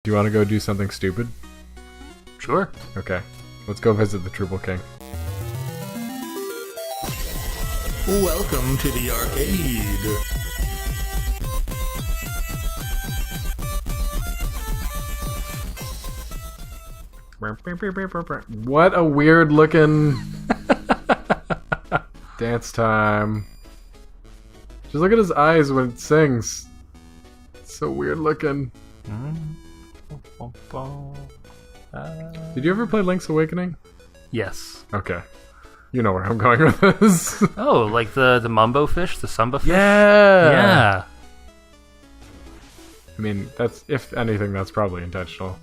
Do you want to go do something stupid? Sure. Okay. Let's go visit the Trouple King. Welcome to the arcade. What a weird looking dance time. Just look at his eyes when it sings. It's so weird looking. Did you ever play Link's Awakening? Yes. Okay. You know where I'm going with this. Oh, like the Mumbo fish? The Samba fish? Yeah! Yeah. I mean, that's, if anything, that's probably intentional.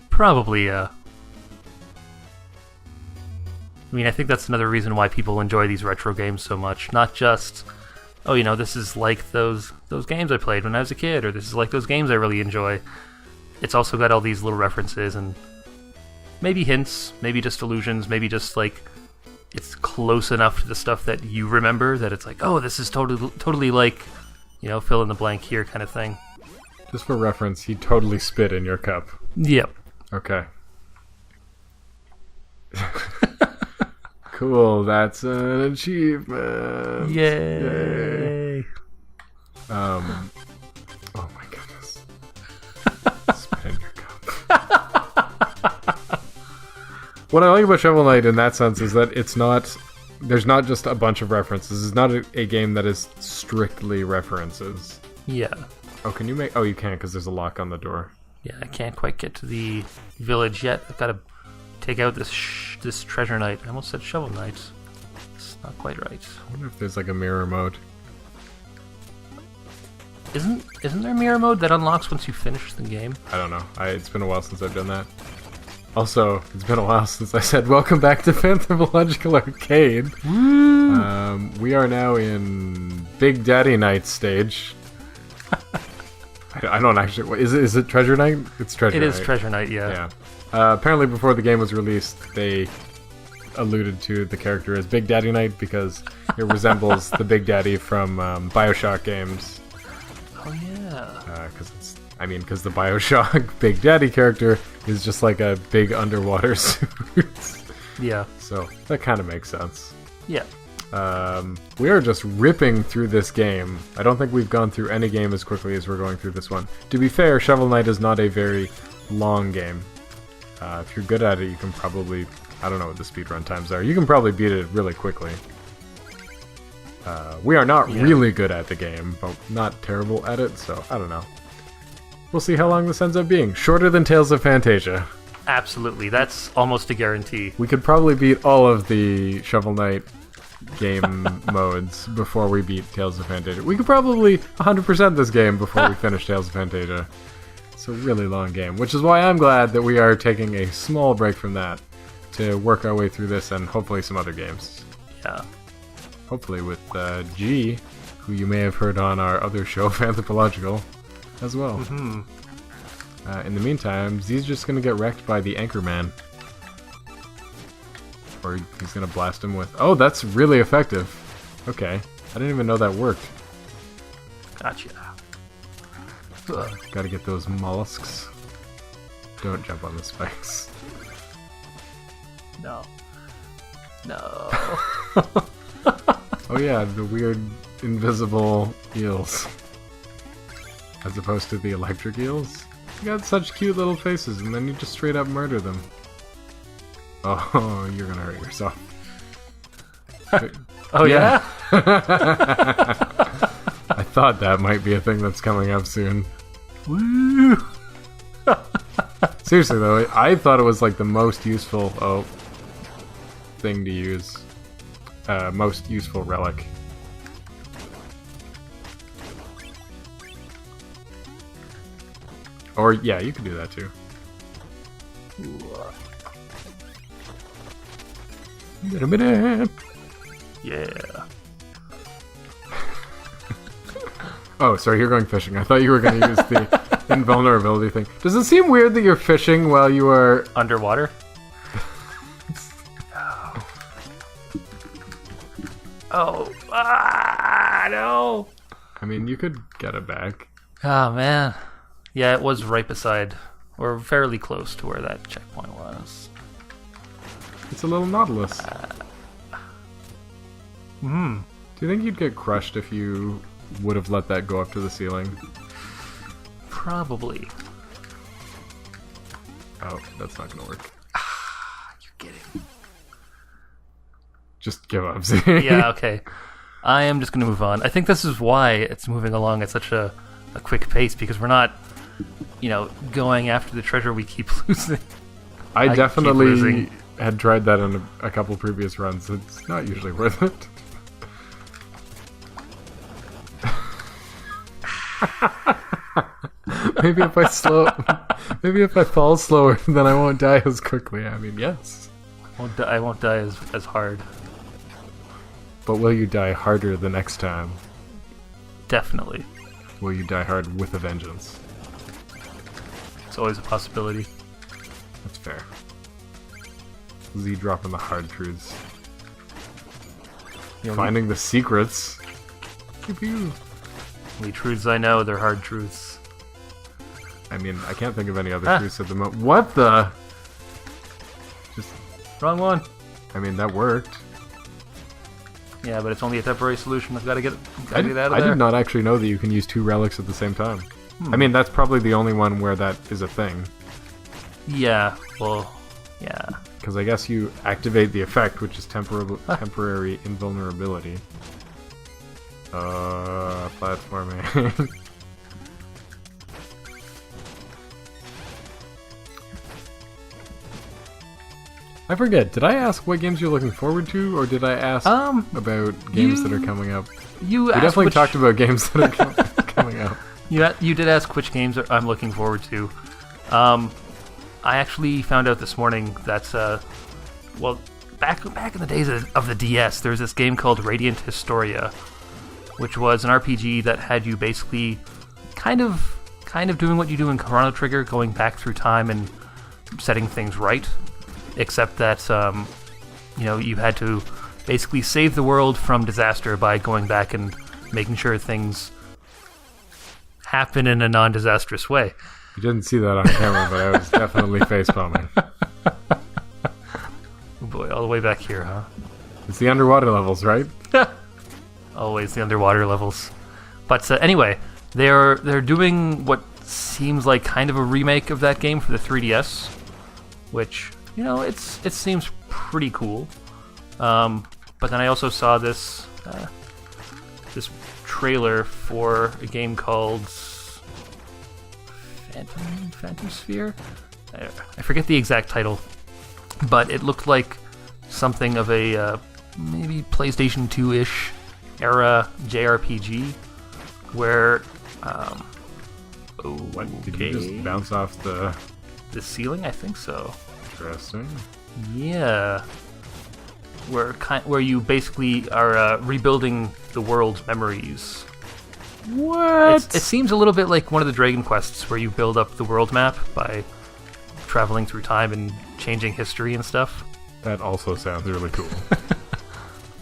Probably, yeah. I mean, I think that's another reason why people enjoy these retro games so much. Not just, oh, you know, this is like those games I played when I was a kid, or this is like those games I really enjoy. It's also got all these little references and maybe hints, maybe just allusions, maybe just like it's close enough to the stuff that you remember that it's like, oh, this is totally like, you know, fill in the blank here kind of thing. Just for reference, he totally spit in your cup. Yep. Okay. Cool, that's an achievement. Yay. Oh my goodness. Spit in your cup. What I like about Shovel Knight in that sense is that there's not just a bunch of references. It's not a game that is strictly references. Yeah. Oh, can you make... Oh, you can't because there's a lock on the door. Yeah, I can't quite get to the village yet. I've got to take out this treasure knight. I almost said shovel knight. It's not quite right. I wonder if there's like a mirror mode. Isn't there mirror mode that unlocks once you finish the game? I don't know. It's been a while since I've done that. Also, it's been a while since I said welcome back to Fanthropological Arcade. Woo! We are now in Big Daddy Night stage. I don't actually... Is it Treasure Night? It's Treasure Night. It is Treasure Night, yeah. Yeah. Apparently before the game was released, they alluded to the character as Big Daddy Night because it resembles the Big Daddy from Bioshock games. Oh, yeah. Because the Bioshock Big Daddy character is just like a big underwater suit. Yeah. So that kind of makes sense. Yeah. We are just ripping through this game. I don't think we've gone through any game as quickly as we're going through this one. To be fair, Shovel Knight is not a very long game. If you're good at it, you can probably... I don't know what the speedrun times are. You can probably beat it really quickly. We are not really good at the game, but not terrible at it, so I don't know. We'll see how long this ends up being. Shorter than Tales of Fantasia. Absolutely. That's almost a guarantee. We could probably beat all of the Shovel Knight game modes before we beat Tales of Fantasia. We could probably 100% this game before we finish Tales of Fantasia. It's a really long game, which is why I'm glad that we are taking a small break from that to work our way through this and hopefully some other games. Yeah. Hopefully with G, who you may have heard on our other show, Fanthropological, as well. Mm-hmm. In the meantime, Z's just gonna get wrecked by the Anchorman. Or he's gonna blast him with... Oh, that's really effective. Okay. I didn't even know that worked. Gotcha. Gotta get those mollusks. Don't jump on the spikes. No. No. Oh yeah, the weird invisible eels. As opposed to the electric eels. You got such cute little faces and then you just straight up murder them. Oh, you're gonna hurt yourself. Oh yeah? I thought that might be a thing that's coming up soon. Woo! Seriously though, I thought it was like the most useful thing to use. Most useful relic. Or yeah, you could do that too. Yeah. Oh, sorry, you're going fishing. I thought you were going to use the invulnerability thing. Does it seem weird that you're fishing while you are... Underwater? Oh. Ah, no! I mean, you could get it back. Oh, man. Yeah, it was right beside, or fairly close to where that checkpoint was. It's a little Nautilus. Hmm. Do you think you'd get crushed if you would have let that go up to the ceiling? Probably. Oh, that's not gonna work. You're kidding. Just give up, Z. Yeah, okay. I am just going to move on. I think this is why it's moving along at such a quick pace, because we're not, going after the treasure we keep losing. I keep definitely losing. had tried that in a couple previous runs. It's not usually worth it. Maybe if I fall slower, then I won't die as quickly. I mean, yes. I won't die as hard. But will you die harder the next time? Definitely. Will you die hard with a vengeance? It's always a possibility. That's fair. Z dropping the hard truths. Finding the secrets. Pew-pew. The truths I know, they're hard truths. I mean, I can't think of any other truths at the moment. What the? Just Wrong one. I mean, that worked. Yeah, but it's only a temporary solution. I've got to get out of there. I did not actually know that you can use 2 relics at the same time. I mean, that's probably the only one where that is a thing. Yeah, well, yeah. Because I guess you activate the effect, which is temporary invulnerability. Platforming. I forget, did I ask what games you're looking forward to, or did I ask about games that are coming up? We definitely talked about games that are coming up. You did ask which games I'm looking forward to. I actually found out this morning that, back in the days of the DS, there was this game called Radiant Historia, which was an RPG that had you basically kind of doing what you do in Chrono Trigger, going back through time and setting things right. Except that, you had to basically save the world from disaster by going back and making sure things happen in a non-disastrous way. You didn't see that on camera, but I was definitely facepalming. Oh boy, all the way back here, huh? It's the underwater levels, right? Always the underwater levels. But anyway, they're doing what seems like kind of a remake of that game for the 3DS, which... it seems pretty cool. But then I also saw this trailer for a game called Phantom Sphere? I forget the exact title, but it looked like something of a maybe PlayStation 2-ish era JRPG, where Did you just bounce off the ceiling? I think so. Interesting. Yeah, where you basically are rebuilding the world's memories. What? It seems a little bit like one of the Dragon Quests, where you build up the world map by traveling through time and changing history and stuff. That also sounds really cool.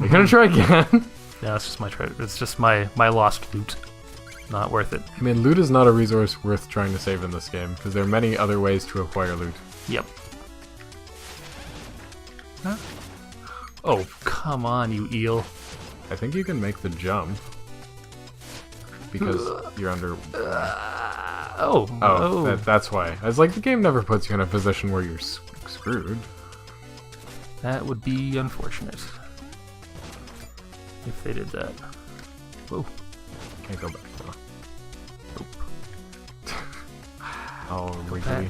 You gonna try again? Yeah, it's just my treasure. It's just my lost loot. Not worth it. I mean, loot is not a resource worth trying to save in this game, because there are many other ways to acquire loot. Yep. Huh? Oh, come on, you eel. I think you can make the jump. Because you're under... That's why. I was like, the game never puts you in a position where you're screwed. That would be unfortunate. If they did that. Whoa. Can't go back, though. Nope. Oh, wiggly.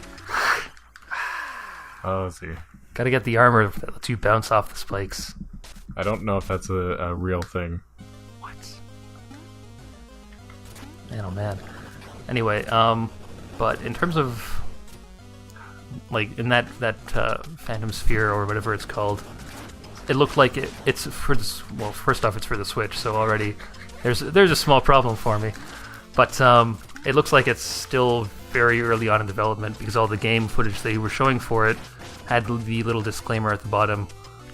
Oh, let's see. Gotta get the armor that lets you bounce off the spikes. I don't know if that's a real thing. What? Man, oh man. Anyway, but in terms of, like, in that Phantom Sphere or whatever it's called, it looked like it's for this. Well, first off, it's for the Switch, so already there's a small problem for me. But it looks like it's still very early on in development, because all the game footage they were showing for it had the little disclaimer at the bottom: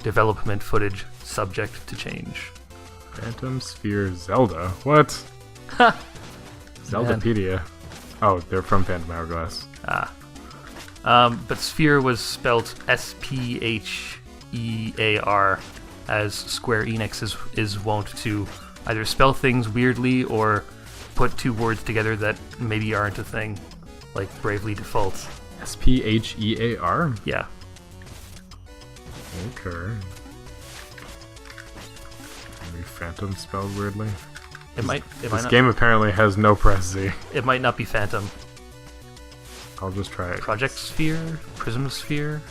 development footage subject to change. Phantom Sphere Zelda? What? Zeldapedia. Oh, they're from Phantom Hourglass. But Sphere was spelt Sphear, as Square Enix is wont to either spell things weirdly or put two words together that maybe aren't a thing, like Bravely Default. Sphear? Yeah. Okay. Maybe Phantom spelled weirdly. This game apparently has no press Z. It might not be Phantom. I'll just try it. Project Sphere? Prism Sphere?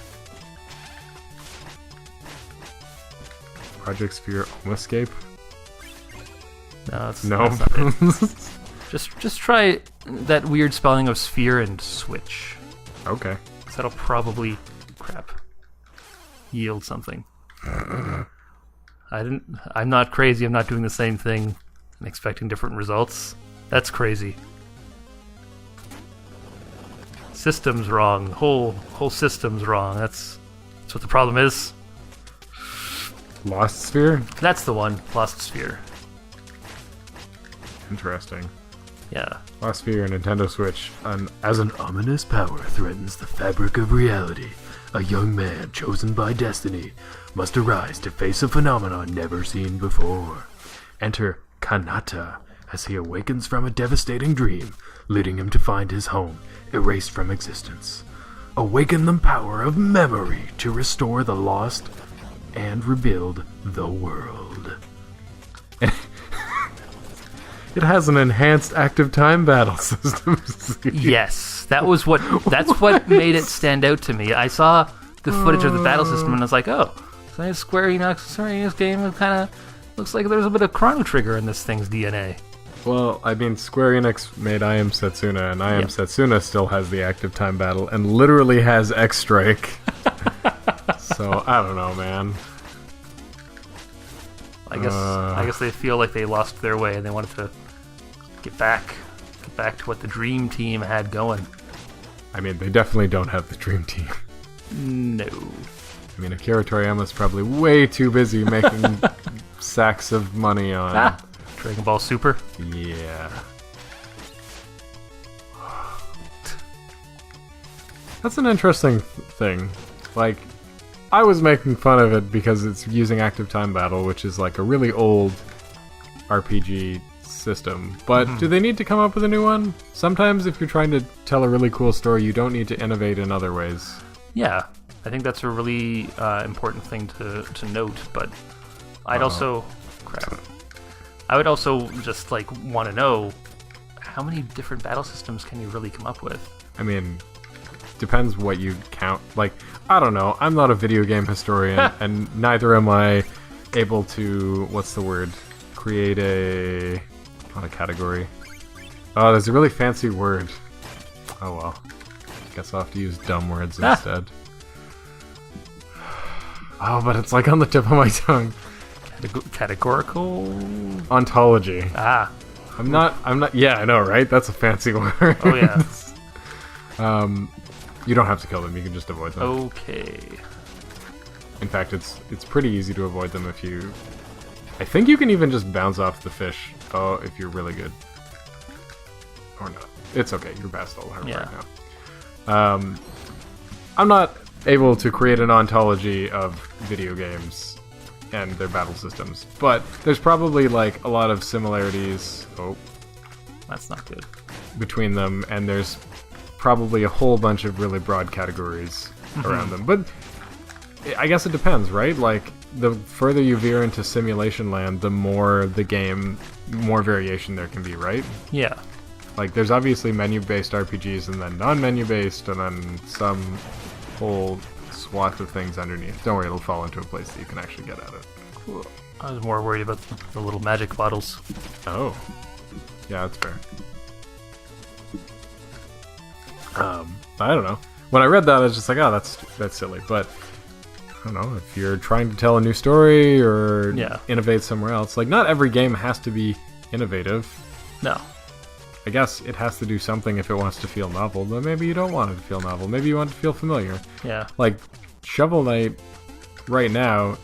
Project Sphere Escape? No, that's No. not it. Just try that weird spelling of sphere and switch. Okay. So that'll probably yield something. I'm not crazy. I'm not doing the same thing and expecting different results. That's crazy. System's wrong. Whole system's wrong. That's what the problem is. Lost Sphere? That's the one. Lost Sphere. Interesting. Yeah. Lost Sphere and Nintendo Switch. As an ominous power threatens the fabric of reality, a young man chosen by destiny must arise to face a phenomenon never seen before. Enter Kanata as he awakens from a devastating dream, leading him to find his home erased from existence. Awaken the power of memory to restore the lost and rebuild the world. It has an enhanced active time battle system. Yes, that's what made it stand out to me. I saw the footage of the battle system and I was like, oh, so this Square Enix game kind of looks like there's a bit of Chrono Trigger in this thing's DNA. Well, I mean, Square Enix made I Am Setsuna, and I Am Setsuna still has the active time battle and literally has X Strike. So I don't know, man. I guess they feel like they lost their way and they wanted to get back to what the Dream Team had going. I mean, they definitely don't have the Dream Team. No. I mean, Akira Toriyama's probably way too busy making sacks of money on... Dragon Ball Super? Yeah. That's an interesting thing. Like, I was making fun of it because it's using active time battle, which is like a really old RPG system. But do they need to come up with a new one? Sometimes if you're trying to tell a really cool story, you don't need to innovate in other ways. Yeah, I think that's a really important thing to note, but I'd also... Crap. I would also just, like, want to know how many different battle systems can you really come up with? I mean, depends what you count. Like, I don't know. I'm not a video game historian, and neither am I able to, what's the word? Create a... not a category. Oh, there's a really fancy word. Oh, well. Guess I'll have to use dumb words instead. Oh, but it's like on the tip of my tongue. Categorical? Ontology. Ah. I'm not, yeah, I know, right? That's a fancy word. Oh, yeah. You don't have to kill them, you can just avoid them. Okay. In fact, it's pretty easy to avoid them if you... I think you can even just bounce off the fish, if you're really good. Or not. It's okay, you're past all the right now. I'm not able to create an ontology of video games and their battle systems, but there's probably like a lot of similarities. Oh, that's not good. Between them, and there's probably a whole bunch of really broad categories around them. But I guess it depends, right? Like, the further you veer into simulation land, the more the game, more variation there can be, right? Yeah. Like, there's obviously menu-based RPGs, and then non-menu based, and then some whole swath of things underneath. Don't worry, it'll fall into a place that you can actually get at it. Cool. I was more worried about the little magic bottles. Oh. Yeah, that's fair. I don't know. When I read that, I was just like, oh, that's silly. But, I don't know, if you're trying to tell a new story or innovate somewhere else, like, not every game has to be innovative. No. I guess it has to do something if it wants to feel novel, but maybe you don't want it to feel novel. Maybe you want it to feel familiar. Yeah. Like, Shovel Knight, right now,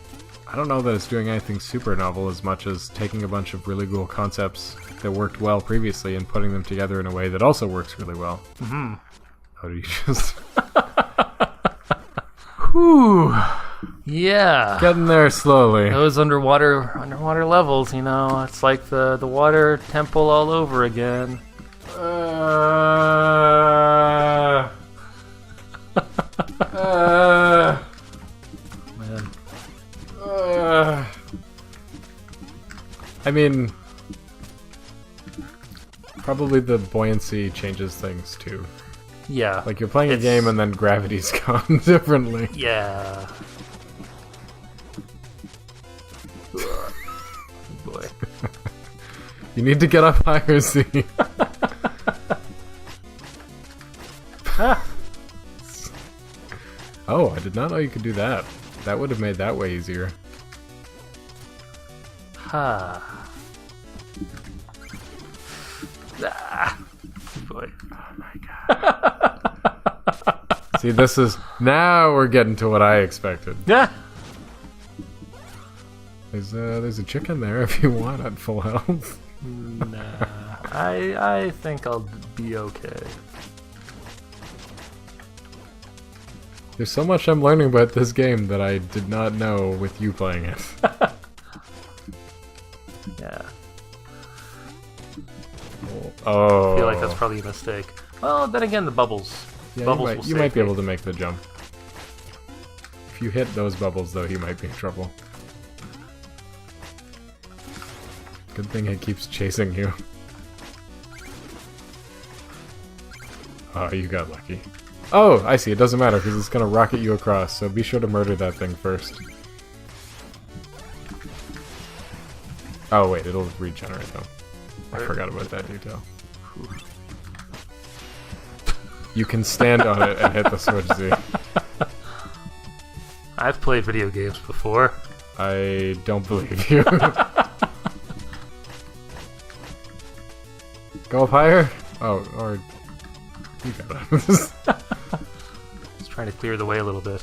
I don't know that it's doing anything super novel as much as taking a bunch of really cool concepts that worked well previously and putting them together in a way that also works really well. Mm-hmm. How do you just... Whew. Yeah. Getting there slowly. Those underwater levels, you know, it's like the water temple all over again. Man. I mean, probably the buoyancy changes things too. Yeah. Like you're playing a game and then gravity's gone differently. Yeah. Boy. You need to get up higher, Z. Oh, I did not know you could do that. That would have made that way easier. Ha. Ah. Boy. Oh my god. See, this is... Now we're getting to what I expected. Yeah. There's a chicken there if you want at full health. Nah. I think I'll be okay. There's so much I'm learning about this game that I did not know with you playing it. Yeah. Oh. I feel like that's probably a mistake. Well, then again, the bubbles. Yeah, Bubbles you will might be save able me. to make the jump. If you hit those bubbles, though, you might be in trouble. Good thing it keeps chasing you. Oh, you got lucky. Oh, I see. It doesn't matter because it's gonna rocket you across, so be sure to murder that thing first. Oh, wait, it'll regenerate, though. I forgot about that detail. You can stand on it and hit the switch, Z. I've played video games before. I don't believe you. Go up higher? Oh, or... You got it. Just trying to clear the way a little bit.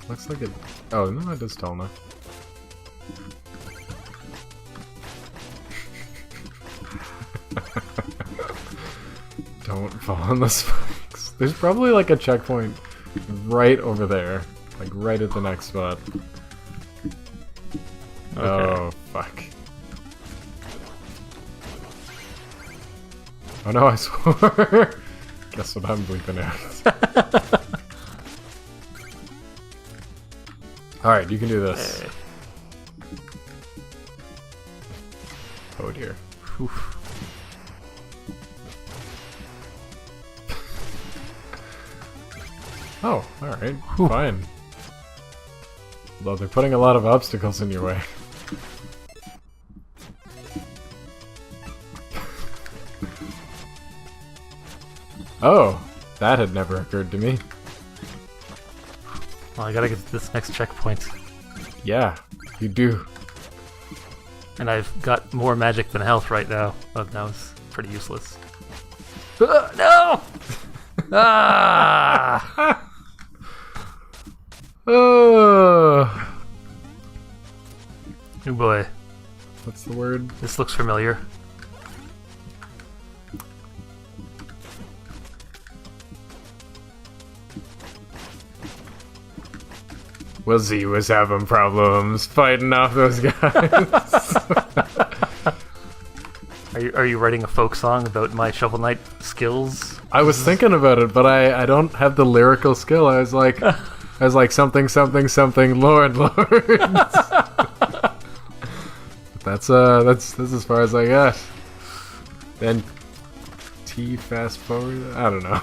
Looks like it... Oh, no, it is tall enough. Don't fall on the spikes. There's probably like a checkpoint right over there. Like right at the next spot. Okay. Oh, fuck. Oh no, I swore. Guess what I'm bleeping out. Alright, you can do this. Hey. Oh dear. Oof. Oh, alright. Fine. Although they're putting a lot of obstacles in your way. Oh, that had never occurred to me. Well, I gotta get to this next checkpoint. Yeah, you do. And I've got more magic than health right now. Oh, that was pretty useless. No! Ah! Oh, Oh boy, what's the word? this looks familiar. Well, Z was having problems fighting off those guys. Are you writing a folk song about my Shovel Knight skills? I was thinking about it, but I don't have the lyrical skill. I was like something something something Lord. That's as far as I got. Then T fast forward. I don't know.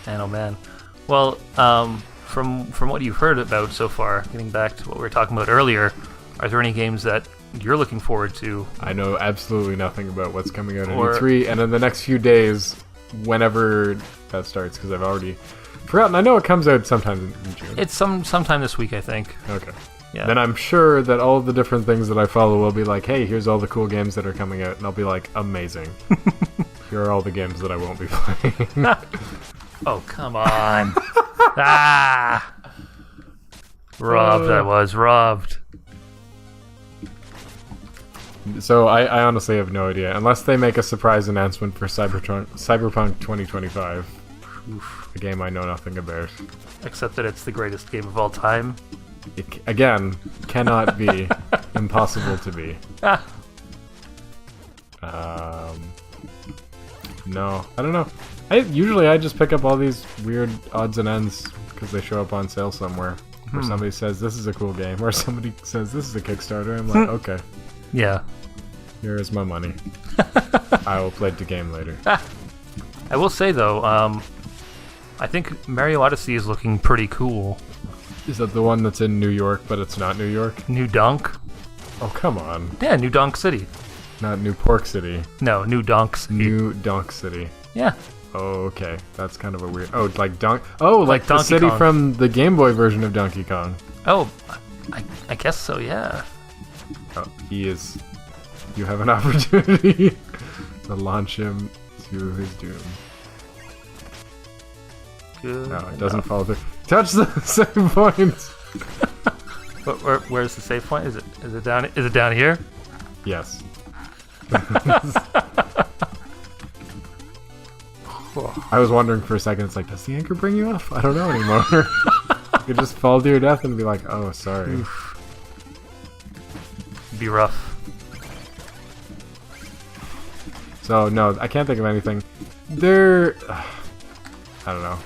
Man, oh man. Well, from what you've heard about so far, getting back to what we were talking about earlier, are there any games that you're looking forward to? I know absolutely nothing about what's coming out in Or- E3, and in the next few days, whenever that starts, because I've already forgotten. I know it comes out sometime in June. It's sometime this week, I think. Okay. Yeah. Then I'm sure that all of the different things that I follow will be like, hey, here's all the cool games that are coming out, and I'll be like, amazing. Here are all the games that I won't be playing. Oh, come on. Robbed, I was. Robbed. Uh, Robbed. Oh, alright. Fine. Well, they're putting a lot of obstacles in your way. I know absolutely nothing about what's coming out in E3, and in the next few days, whenever that starts, because I've already forgotten. I know it comes out sometime in June. Oh, come on. So I honestly have no idea. Unless they make a surprise announcement for Cyberpunk 2025. A game I know nothing about. Except that it's the greatest game of all time. It, again, cannot be. Impossible to be. No, I don't know. Usually I just pick up all these weird odds and ends because they show up on sale somewhere. Or somebody says this is a cool game, or somebody says this is a Kickstarter. I'm like, okay, Yeah. here is my money. I will play the game later. I will say, though, I think Mario Odyssey is looking pretty cool. Is that the one that's in New York, but it's not New York? New Donk? Oh, come on. Yeah, New Donk City. Not New Pork City. No, New Donk City. New Donk City. Yeah. Oh, okay. That's kind of a weird... Oh, like Donk... Oh, like the Donkey city Kong. from the Game Boy version of Donkey Kong. Oh, I guess so, yeah. Oh, he is... You have an opportunity to launch him to his doom. Good. No, it doesn't follow through. Touch the save point! Where's the save point? Is it down here? Yes. I was wondering for a second, it's like, does the anchor bring you up? I don't know anymore. You could just fall to your death and be like, oh, sorry. Be rough. So, no, I can't think of anything. I don't know.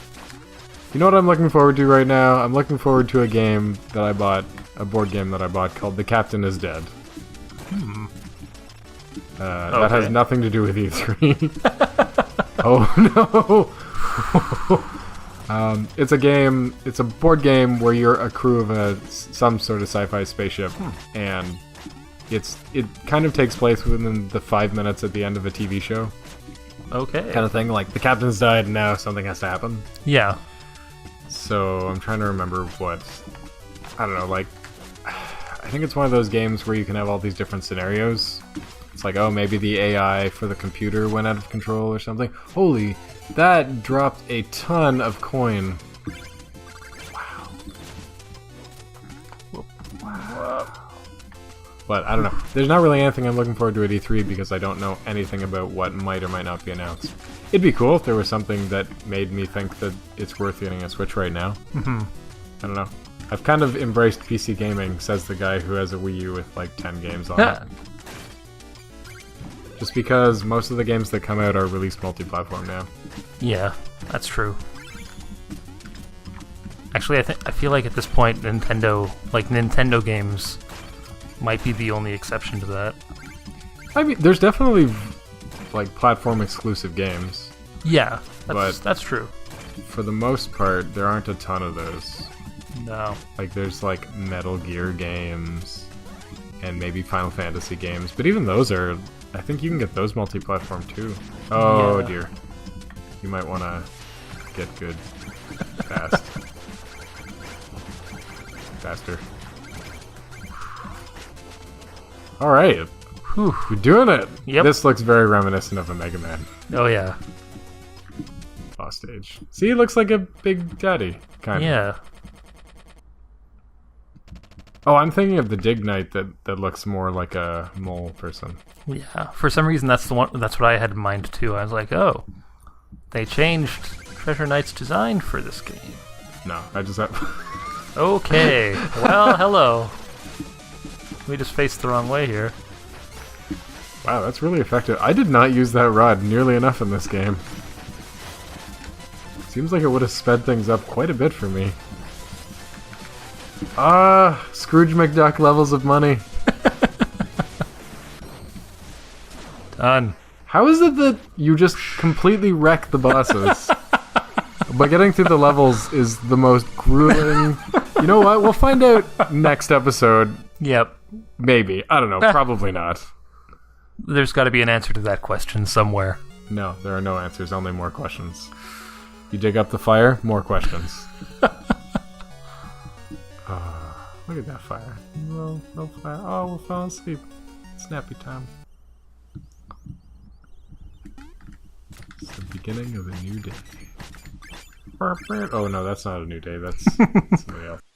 You know what I'm looking forward to right now? I'm looking forward to a game that I bought, a board game that I bought called The Captain is Dead. That has nothing to do with E3. Oh no! It's a game. It's a board game where you're a crew of some sort of sci-fi spaceship, and it kind of takes place within the 5 minutes at the end of a TV show, Okay. kind of thing. Like the captain's died, and now something has to happen. Yeah. So I'm trying to remember what. I don't know. Like, I think it's one of those games where you can have all these different scenarios. It's like, oh, maybe the AI for the computer went out of control or something. Holy, that dropped a ton of coin. Wow. But I don't know. There's not really anything I'm looking forward to at E3 because I don't know anything about what might or might not be announced. It'd be cool if there was something that made me think that it's worth getting a Switch right now. I don't know. I've kind of embraced PC gaming, says the guy who has a Wii U with like 10 games on it. Just because most of the games that come out are released multi-platform now. Yeah, that's true. Actually, I feel like at this point, Nintendo games might be the only exception to that. I mean, there's definitely like platform exclusive games. Yeah, But- that's true. For the most part, there aren't a ton of those. No. Like there's like Metal Gear games and maybe Final Fantasy games, but even those are, I think you can get those multi-platform too. Oh Yeah. dear. You might want to get good fast. Faster. Alright. Whew. We're doing it! Yep. This looks very reminiscent of a Mega Man Oh yeah. boss stage. See, it looks like a Big Daddy, kind of. Yeah. Oh, I'm thinking of the Dig Knight that looks more like a mole person. Yeah. For some reason, that's the one. That's what I had in mind too. I was like, oh, they changed Treasure Knight's design for this game. No, I just have... Okay. Well, hello. We just faced the wrong way here. Wow, that's really effective. I did not use that rod nearly enough in this game. Seems like it would have sped things up quite a bit for me. Scrooge McDuck levels of money. Done. How is it that you just completely wreck the bosses? But getting through the levels is the most grueling... You know what? We'll find out next episode. Yep. Maybe. I don't know. Probably not. There's got to be an answer to that question somewhere. No, there are no answers. Only more questions. You dig up the fire, more questions. Look at that fire. No fire. Oh, we'll fall asleep. Snappy time. It's the beginning of a new day. Oh no, that's not a new day. That's somebody else.